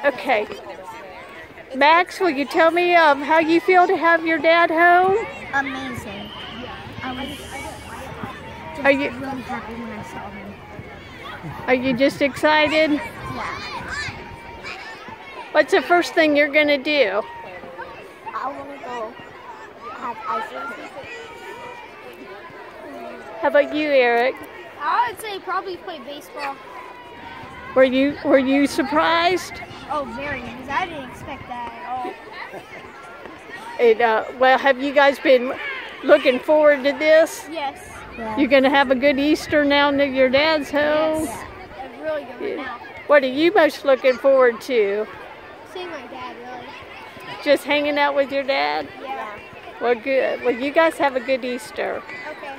Okay. Max, will you tell me how you feel to have your dad home? Amazing. I was just really happy when I saw him. Are you just excited? Yeah. What's the first thing you're going to do? I want to go have ice cream. How about you, Eric? I would say probably play baseball. Were you surprised? Oh, very, because I didn't expect that at all. Well, have you guys been looking forward to this? Yes. Yeah. You're going to have a good Easter now that your dad's home? Yes. A really good one now. What are you most looking forward to? Seeing my dad, really. Just hanging out with your dad? Yeah. Well, good. Well, you guys have a good Easter. Okay.